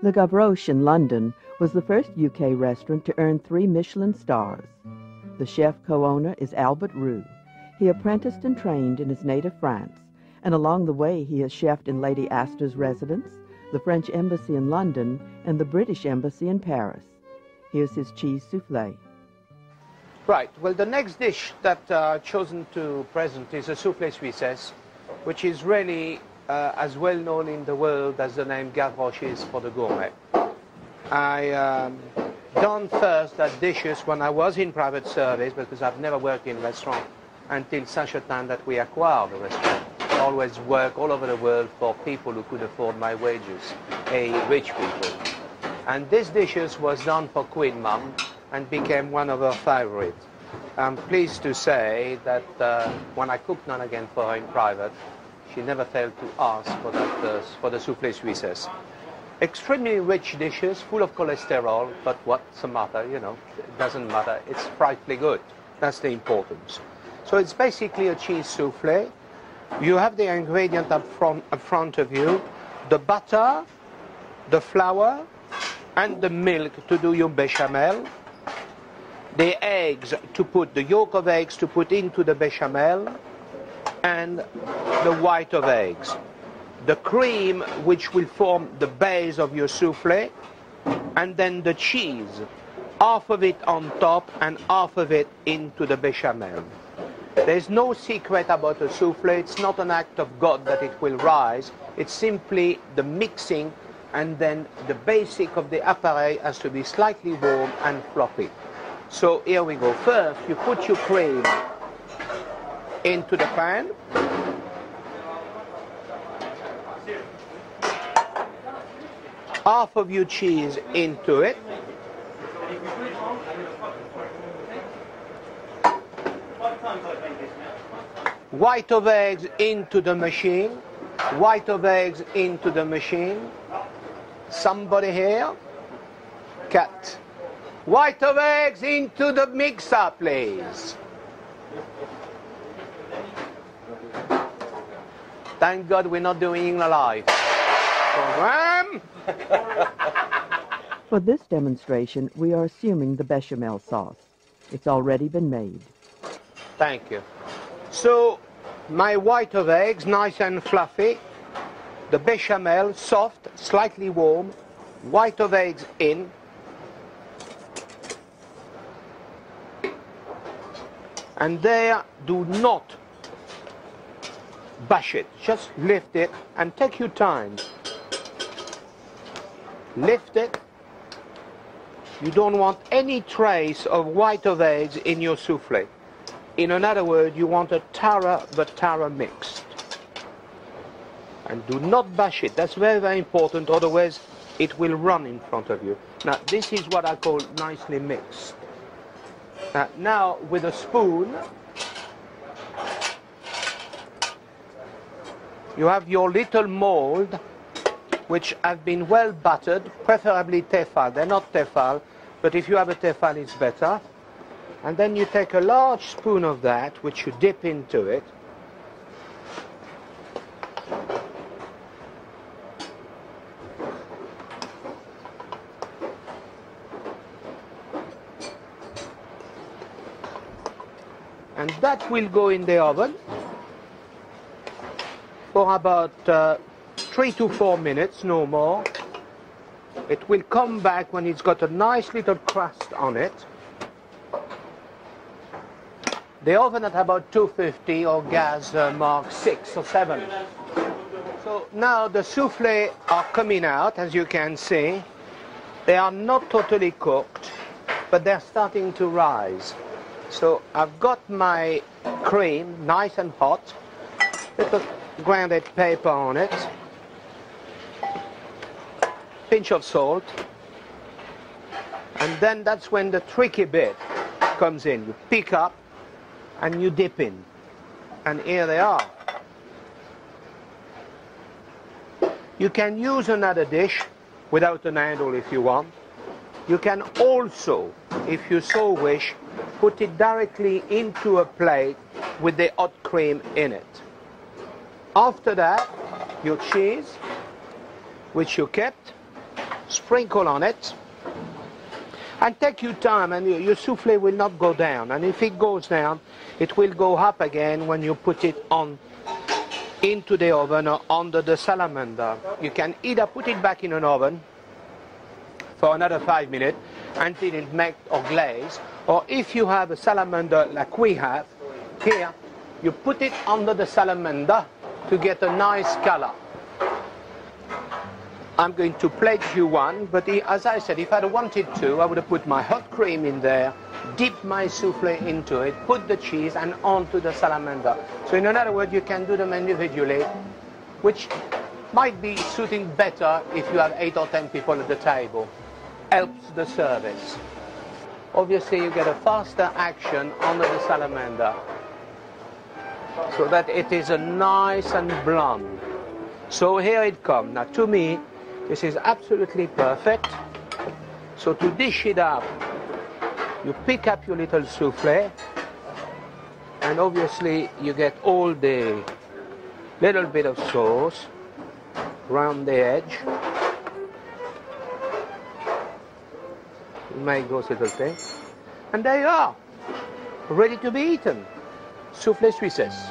The Gavroche in London was the first UK restaurant to earn 3 Michelin stars. The chef co-owner is Albert Roux. He apprenticed and trained in his native France, and along the way he has chefed in Lady Astor's residence, the French Embassy in London, and the British Embassy in Paris. Here's his cheese souffle. Right, well, the next dish that I've chosen to present is a souffle suisse, which is really as well known in the world as the name Gavroche is for the gourmet. I done first that dishes when I was in private service, because I've never worked in a restaurant until such a time that we acquired the restaurant. I always work all over the world for people who could afford my wages, rich people. And this dishes was done for Queen Mum and became one of her favorites. I'm pleased to say that when I cooked none again for her in private, she never failed to ask for that for the souffle suisse. Extremely rich dishes, full of cholesterol, but what's the matter, you know, it doesn't matter. It's frightfully good. That's the importance. So it's basically a cheese souffle. You have the ingredient up front of you, the butter, the flour, and the milk to do your bechamel. The eggs to put, the yolk of eggs to put into the bechamel, and the white of eggs. The cream, which will form the base of your souffle, and then the cheese, half of it on top and half of it into the bechamel. There's no secret about a souffle. It's not an act of God that it will rise. It's simply the mixing, and then the basic of the appareil has to be slightly warm and floppy. So here we go. First, you put your cream into the pan. Half of your cheese into it. White of eggs into the machine. White of eggs into the machine. Somebody here? Cut. White of eggs into the mixer, please. Thank God we're not doing a live program. For this demonstration, we are assuming the bechamel sauce. It's already been made. Thank you. So, my white of eggs, nice and fluffy. The bechamel, soft, slightly warm. White of eggs in. And there, do not bash it. Just lift it and take your time. Lift it. You don't want any trace of white of eggs in your souffle. In another word, you want a tara but tara mixed. And do not bash it. That's very, very important. Otherwise, it will run in front of you. Now, this is what I call nicely mixed. Now, with a spoon, you have your little mold, which have been well buttered, preferably Tefal. They're not Tefal, but if you have a Tefal, it's better. And then you take a large spoon of that, which you dip into it. And that will go in the oven for about 3 to 4 minutes, no more. It will come back when it's got a nice little crust on it. The oven at about 250 or gas mark 6 or 7. So now the souffle are coming out, as you can see. They are not totally cooked, but they're starting to rise. So I've got my cream nice and hot, little grounded paper on it, pinch of salt, and then that's when the tricky bit comes in. You pick up and you dip in, and here they are. You can use another dish without an handle if you want. You can also, if you so wish, put it directly into a plate with the hot cream in it. After that, your cheese, which you kept, sprinkle on it, and take your time, and your souffle will not go down. And if it goes down, it will go up again when you put it on into the oven or under the salamander. You can either put it back in an oven for another 5 minutes until it melts or glaze, or if you have a salamander like we have here, you put it under the salamander to get a nice color. I'm going to pledge you one, but as I said, if I wanted to, I would have put my hot cream in there, dip my souffle into it, put the cheese and onto the salamander. So in other words, you can do them individually, which might be suiting better if you have 8 or 10 people at the table. Helps the service. Obviously, you get a faster action under the salamander, so that it is a nice and blonde. So here it comes. Now to me, this is absolutely perfect. So to dish it up, you pick up your little souffle, and obviously you get all the little bit of sauce around the edge. You make those little things, and there you are, ready to be eaten. Souffle Suisse.